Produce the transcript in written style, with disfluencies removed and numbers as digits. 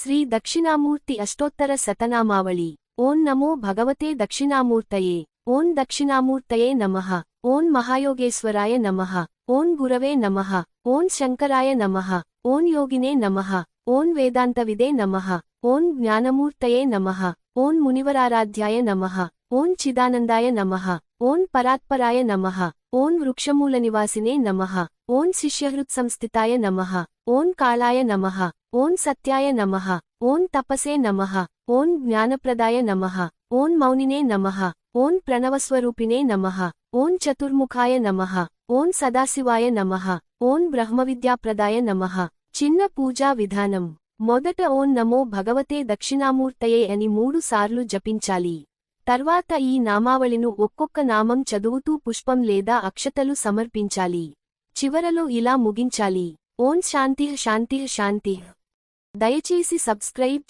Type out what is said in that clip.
శ్రీ దక్షిణామూర్తి అష్టోత్తర శతనామావళి. ఓం నమో భగవతే దక్షిణామూర్తయే. ఓం దక్షిణామూర్తయే నమః. ఓం మహాయోగేశ్వరాయ నమః. ఓం గురవే నమః. ఓం శంకరాయ నమః. ఓం యోగినే నమః. ఓం వేదాంతవిదే నమః. ఓం జ్ఞానమూర్తయే నమః. ఓం మునివరారాధ్యాయ నమః. ఓం చిదానందాయ నమః. ఓం పరాత్పరాయ నమః. ఓం వృక్షమూలనివాసినే నమః. ఓం శిష్యహృత్సంస్థితాయ నమః. ఓం కాళాయ నమః. ఓం సత్యాయ నమః. ఓం తపసే నమః. ఓం జ్ఞానప్రదాయ నమః. ఓం మౌనినే నమః. ఓం ప్రణవస్వరూపిణే నమః. ఓం చతుర్ముఖాయ నమః. ఓం సదాశివాయ నమః. ఓం బ్రహ్మవిద్యాప్రదాయ నమః. చిన్న పూజా విధానం. మొదట ఓం నమో భగవతే దక్షిణామూర్తయే అని 3 సార్లు జపించాలి. తర్వాత ఈ నామావళిను ఒక్కొక్క నామం చదువుతూ పుష్పం లేదా అక్షతలు సమర్పించాలి. చివరలో ఇలా ముగించాలి: ఓం శాంతిః శాంతిః శాంతిః. దయచేసి సబ్స్క్రైబ్